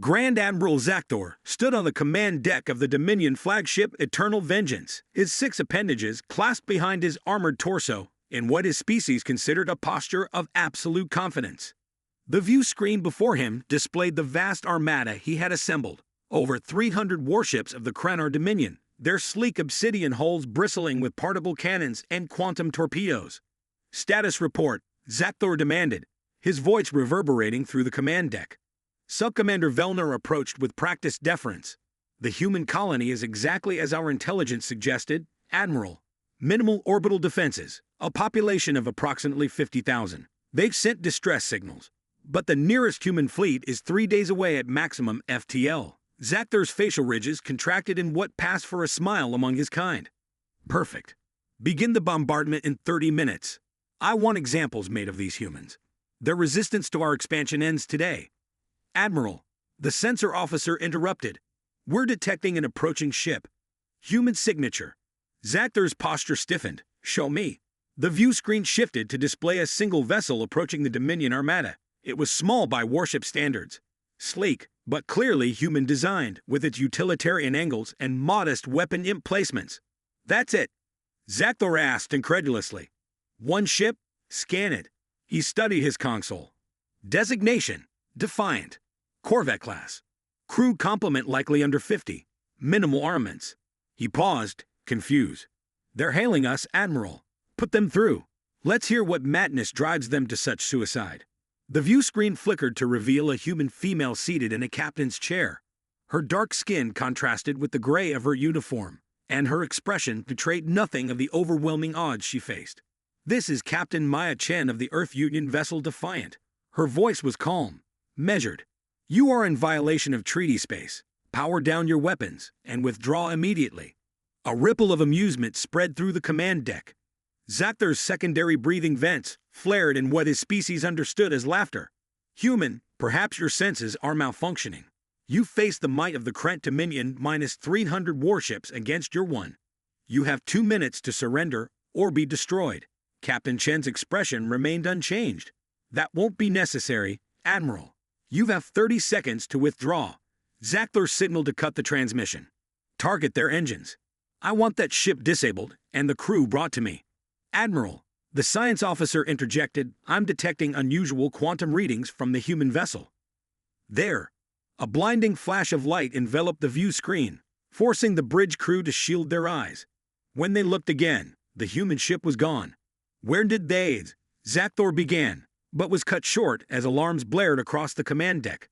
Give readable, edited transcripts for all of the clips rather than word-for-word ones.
Grand Admiral Zaktor stood on the command deck of the Dominion flagship Eternal Vengeance, his 6 appendages clasped behind his armored torso, in what his species considered a posture of absolute confidence. The view screen before him displayed the vast armada he had assembled, over 300 warships of the Krenar Dominion, their sleek obsidian hulls bristling with particle cannons and quantum torpedoes. "Status report," Zaktor demanded, his voice reverberating through the command deck. Subcommander Vellner approached with practiced deference. "The human colony is exactly as our intelligence suggested, Admiral. Minimal orbital defenses, a population of approximately 50,000. They've sent distress signals, but the nearest human fleet is 3 days away at maximum FTL." Zaktor's facial ridges contracted in what passed for a smile among his kind. "Perfect. Begin the bombardment in 30 minutes. I want examples made of these humans. Their resistance to our expansion ends today." "Admiral," the sensor officer interrupted. "We're detecting an approaching ship. Human signature." Zaktor's posture stiffened. "Show me." The view screen shifted to display a single vessel approaching the Dominion Armada. It was small by warship standards. Sleek, but clearly human-designed, with its utilitarian angles and modest weapon emplacements. "That's it?" Zaktor asked incredulously. "One ship? Scan it." He studied his console. "Designation: Defiant. Corvette class. Crew complement likely under 50. Minimal armaments." He paused, confused. "They're hailing us, Admiral. Put them through. Let's hear what madness drives them to such suicide." The view screen flickered to reveal a human female seated in a captain's chair. Her dark skin contrasted with the gray of her uniform, and her expression betrayed nothing of the overwhelming odds she faced. "This is Captain Maya Chen of the Earth Union vessel Defiant." Her voice was calm, measured. "You are in violation of treaty space. Power down your weapons and withdraw immediately." A ripple of amusement spread through the command deck. Zaktor's secondary breathing vents flared in what his species understood as laughter. "Human, perhaps your senses are malfunctioning. You face the might of the Krent Dominion minus 300 warships against your one. You have 2 minutes to surrender or be destroyed." Captain Chen's expression remained unchanged. "That won't be necessary, Admiral. You have 30 seconds to withdraw." Zaktor signaled to cut the transmission. "Target their engines. I want that ship disabled and the crew brought to me." "Admiral," the science officer interjected, "I'm detecting unusual quantum readings from the human vessel." There, a blinding flash of light enveloped the view screen, forcing the bridge crew to shield their eyes. When they looked again, the human ship was gone. "Where did they?" Zaktor began, but was cut short as alarms blared across the command deck.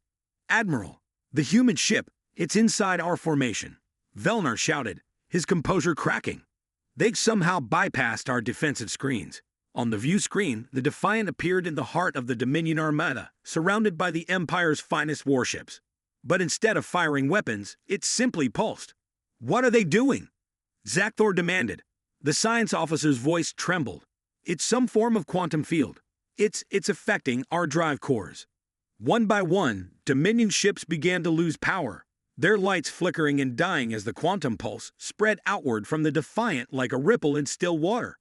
"Admiral, the human ship, it's inside our formation," Vellner shouted, his composure cracking. "They'd somehow bypassed our defensive screens." On the view screen, the Defiant appeared in the heart of the Dominion Armada, surrounded by the Empire's finest warships. But instead of firing weapons, it simply pulsed. "What are they doing?" Zaktor demanded. The science officer's voice trembled. "It's some form of quantum field. It's affecting our drive cores." One by one, Dominion ships began to lose power, their lights flickering and dying as the quantum pulse spread outward from the Defiant like a ripple in still water.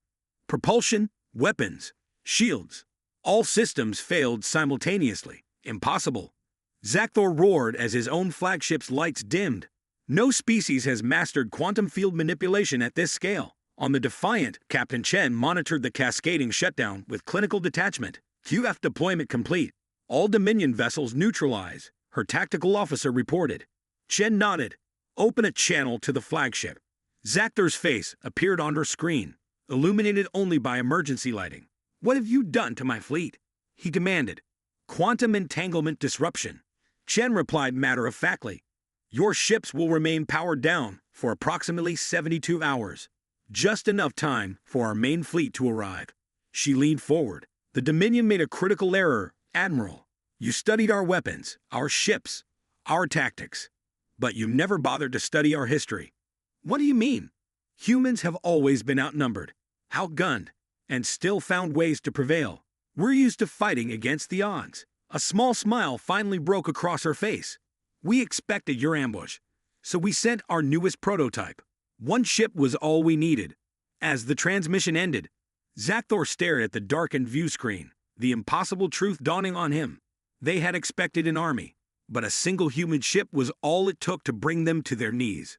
Propulsion, weapons, shields. All systems failed simultaneously. Impossible. Zaktor roared as his own flagship's lights dimmed. No species has mastered quantum field manipulation at this scale. On the Defiant, Captain Chen monitored the cascading shutdown with clinical detachment. "QF deployment complete. All Dominion vessels neutralize," her tactical officer reported. Chen nodded. "Open a channel to the flagship." Zaktor's face appeared on her screen, illuminated only by emergency lighting. "What have you done to my fleet?" he demanded. "Quantum entanglement disruption," Chen replied matter-of-factly. "Your ships will remain powered down for approximately 72 hours. Just enough time for our main fleet to arrive." She leaned forward. "The Dominion made a critical error, Admiral. You studied our weapons, our ships, our tactics. But you never bothered to study our history." "What do you mean?" "Humans have always been outnumbered, outgunned, and still found ways to prevail. We're used to fighting against the odds." A small smile finally broke across her face. "We expected your ambush, so we sent our newest prototype. One ship was all we needed." As the transmission ended, Zaktor stared at the darkened view screen, the impossible truth dawning on him. They had expected an army. but a single human ship was all it took to bring them to their knees.